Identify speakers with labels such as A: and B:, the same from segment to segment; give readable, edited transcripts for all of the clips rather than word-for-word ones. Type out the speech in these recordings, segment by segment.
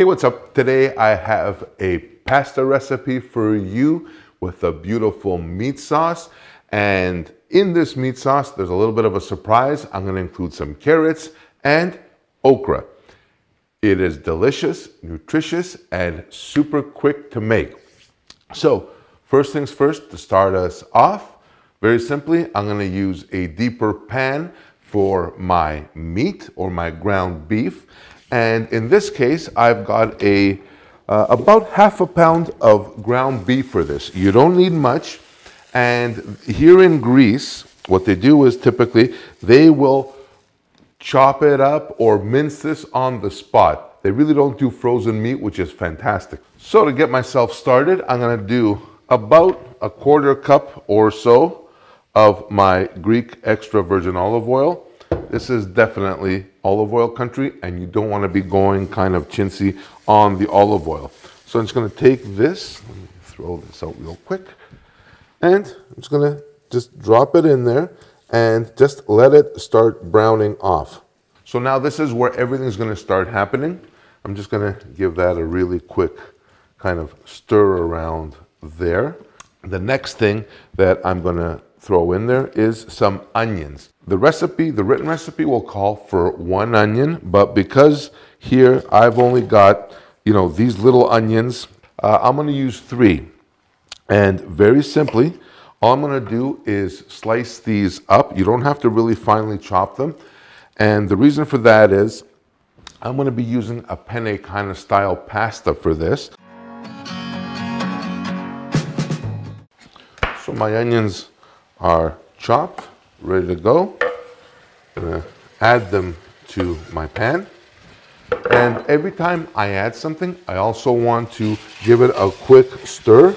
A: Hey, what's up? Today I have a pasta recipe for you with a beautiful meat sauce. And in this meat sauce, there's a little bit of a surprise. I'm going to include some carrots and okra. It is delicious, nutritious, and super quick to make. So first things first, to start us off, very simply, I'm going to use a deeper pan for my meat or my ground beef. And in this case, I've got about half a pound of ground beef for this. You don't need much. And here in Greece, what they do is typically they will chop it up or mince this on the spot. They really don't do frozen meat, which is fantastic. So to get myself started, I'm going to do about a quarter cup or so of my Greek extra virgin olive oil. This is definitely olive oil country, and you don't want to be going kind of chintzy on the olive oil. So I'm just going to take this, let me throw this out real quick, and I'm just going to just drop it in there and just let it start browning off. So now this is where everything's going to start happening. I'm just going to give that a really quick kind of stir around there. The next thing that I'm going to throw in there is some onions. The written recipe will call for 1 onion, but because here I've only got, these little onions, I'm going to use 3. And very simply, all I'm going to do is slice these up. You don't have to really finely chop them. And the reason for that is I'm going to be using a penne kind of style pasta for this. So my onions are chopped, ready to go. I'm going to add them to my pan. And every time I add something, I also want to give it a quick stir.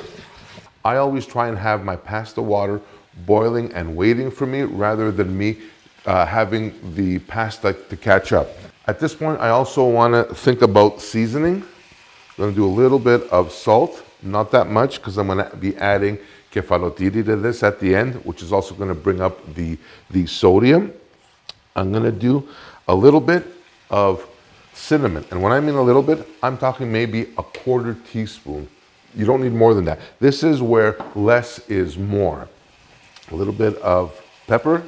A: I always try and have my pasta water boiling and waiting for me rather than me having the pasta to catch up. At this point, I also want to think about seasoning. I'm going to do a little bit of salt, not that much, because I'm going to be adding kefalotiri to this at the end, which is also going to bring up the sodium. I'm going to do a little bit of cinnamon. And when I mean a little bit, I'm talking maybe a 1/4 teaspoon. You don't need more than that. This is where less is more. A little bit of pepper.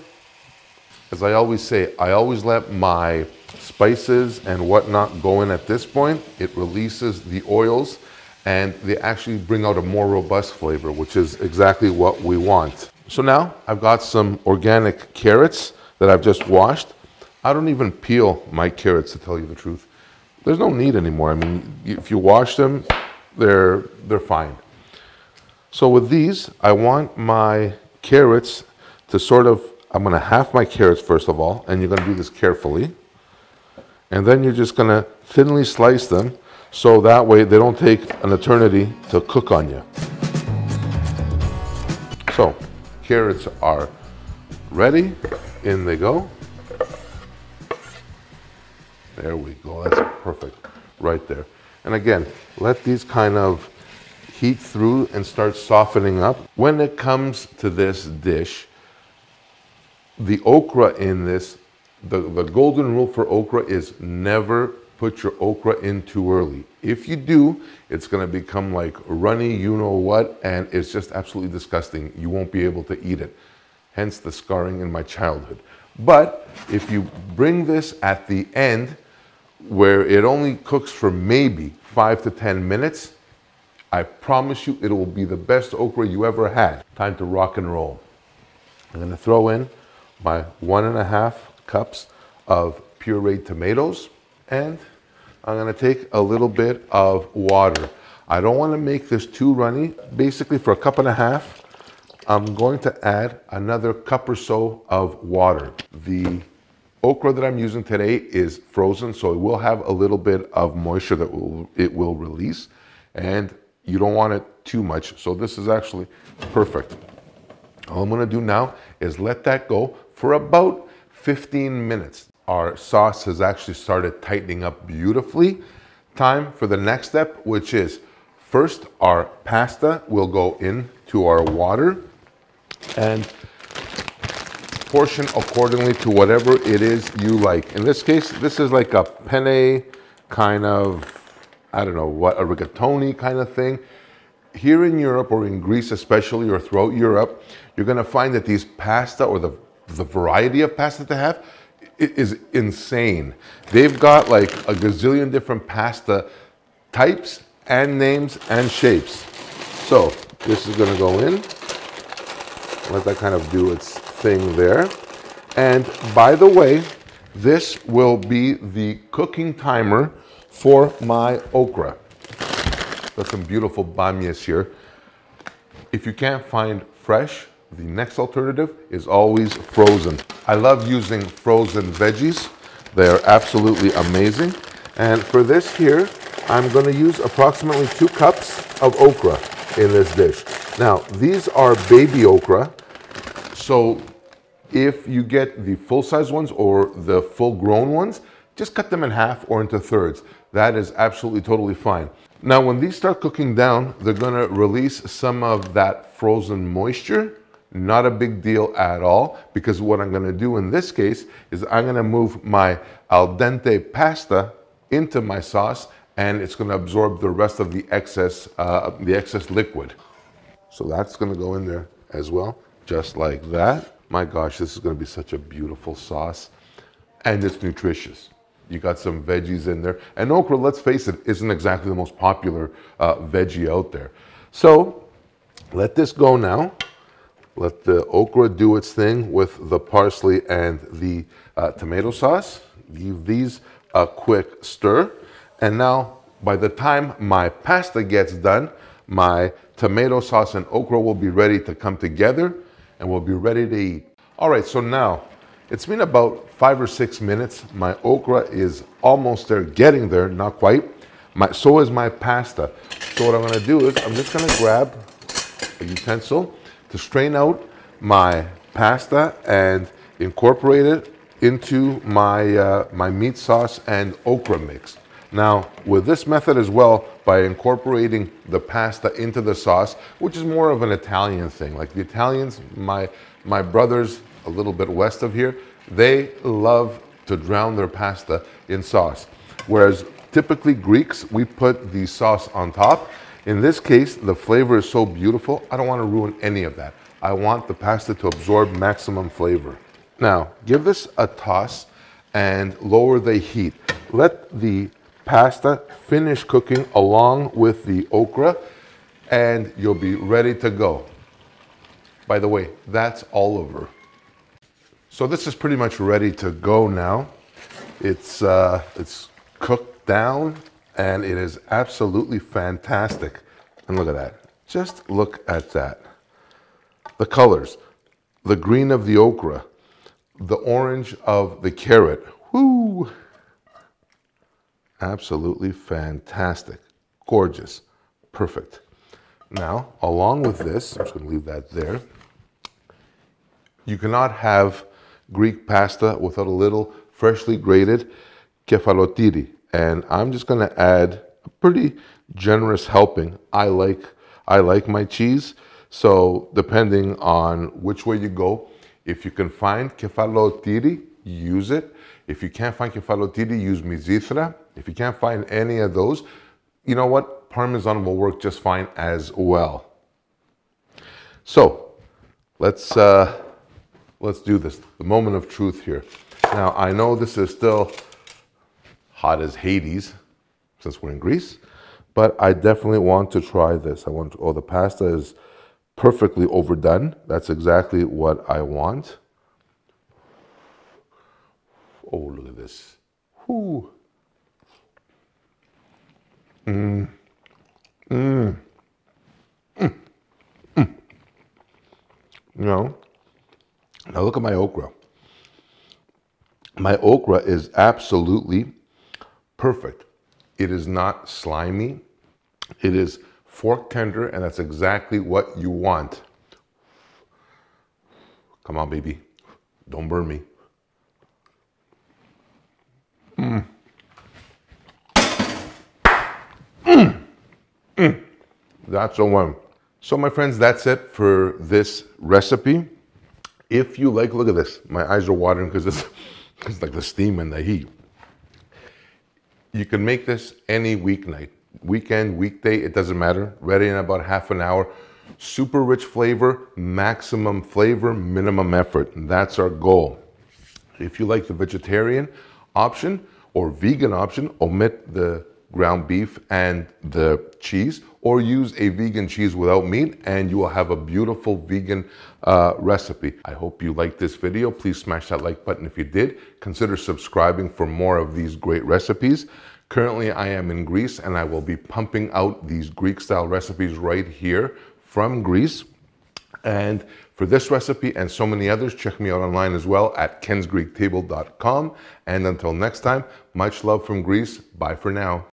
A: As I always say, I always let my spices and whatnot go in at this point. It releases the oils and they actually bring out a more robust flavor, which is exactly what we want. So now I've got some organic carrots that I've just washed. I don't even peel my carrots, to tell you the truth. There's no need anymore. I mean, if you wash them, they're fine. So with these, I want my carrots to I'm going to half my carrots first of all, and you're going to do this carefully. And then you're just going to thinly slice them so that way they don't take an eternity to cook on you. So carrots are ready. In they go. There we go. That's perfect right there. And again, let these kind of heat through and start softening up. When it comes to this dish, the okra in this, the golden rule for okra is never put your okra in too early. If you do, it's going to become like runny you-know-what, and it's just absolutely disgusting. You won't be able to eat it. Hence the scarring in my childhood. But if you bring this at the end, where it only cooks for maybe 5 to 10 minutes, I promise you it will be the best okra you ever had. Time to rock and roll. I'm going to throw in my 1.5 cups of pureed tomatoes, and I'm going to take a little bit of water. I don't want to make this too runny. Basically, for 1.5 cups, I'm going to add another cup or so of water. The okra that I'm using today is frozen, so it will have a little bit of moisture that it will release, and you don't want it too much, so this is actually perfect. All I'm going to do now is let that go for about 15 minutes. Our sauce has actually started tightening up beautifully. Time for the next step, which is first our pasta will go into our water and portion accordingly to whatever it is you like. In this case, this is like a penne kind of, I don't know what, a rigatoni kind of thing. Here in Europe, or in Greece especially, or throughout Europe, you're gonna find that these pasta, or the variety of pasta they have, is insane. They've got like a gazillion different pasta types and names and shapes. So this is gonna go in, let that kind of do its thing there. And by the way, this will be the cooking timer for my okra. Got some beautiful bamias here. If you can't find fresh, the next alternative is always frozen. I love using frozen veggies. They are absolutely amazing. And for this here, I'm gonna use approximately 2 cups of okra in this dish. Now, these are baby okra, so if you get the full-size ones or the full-grown ones, just cut them in half or into thirds. That is absolutely totally fine. Now, when these start cooking down, they're gonna release some of that frozen moisture. Not a big deal at all, because what I'm gonna do in this case is I'm gonna move my al dente pasta into my sauce, and it's gonna absorb the rest of the excess liquid. So that's gonna go in there as well, just like that. My gosh, this is gonna be such a beautiful sauce, and it's nutritious. You got some veggies in there. And okra, let's face it, isn't exactly the most popular veggie out there. So let this go now. Let the okra do its thing with the parsley and the tomato sauce. Give these a quick stir. And now, by the time my pasta gets done, my tomato sauce and okra will be ready to come together, and we'll be ready to eat. All right, so now, it's been about 5 or 6 minutes. My okra is almost there, getting there, not quite. So is my pasta. So what I'm gonna do is, I'm just gonna grab a utensil to strain out my pasta and incorporate it into my, my meat sauce and okra mix. Now, with this method as well, by incorporating the pasta into the sauce, which is more of an Italian thing. Like the Italians, my brothers a little bit west of here, they love to drown their pasta in sauce. Whereas typically Greeks, we put the sauce on top. In this case, the flavor is so beautiful, I don't want to ruin any of that. I want the pasta to absorb maximum flavor. Now, give this a toss and lower the heat. Let the pasta finish cooking along with the okra, and you'll be ready to go. By the way, that's all over. So this is pretty much ready to go now. It's cooked down, and it is absolutely fantastic. And look at that. Just look at that. The colors, the green of the okra, the orange of the carrot. Whoo! Absolutely fantastic. Gorgeous. Perfect. Now, along with this, I'm just going to leave that there. You cannot have Greek pasta without a little freshly grated kefalotiri. And I'm just going to add a pretty generous helping. I like my cheese, so depending on which way you go, if you can find kefalotiri, use it. If you can't find kefalotiri, use mizithra. If you can't find any of those, you know what? Parmesan will work just fine as well. So let's do this. The moment of truth here. Now, I know this is still hot as Hades, since we're in Greece, but I definitely want to try this. Oh, the pasta is perfectly overdone. That's exactly what I want. Oh, look at this. Whoo. You know, now look at my okra. My okra is absolutely perfect. It is not slimy. It is fork tender, and that's exactly what you want. Come on, baby. Don't burn me. That's the one. So my friends, that's it for this recipe. If you like, look at this. My eyes are watering because it's like the steam and the heat. You can make this any weeknight. weekend, weekday, it doesn't matter. Ready in about half an hour. Super rich flavor, maximum flavor, minimum effort. That's our goal. If you like the vegetarian option or vegan option, omit the ground beef and the cheese, or use a vegan cheese without meat, and you will have a beautiful vegan recipe. I hope you liked this video. Please smash that like button if you did. Consider subscribing for more of these great recipes. Currently, I am in Greece, and I will be pumping out these Greek-style recipes right here from Greece. And for this recipe and so many others, check me out online as well at kensgreektable.com. And until next time, much love from Greece. Bye for now.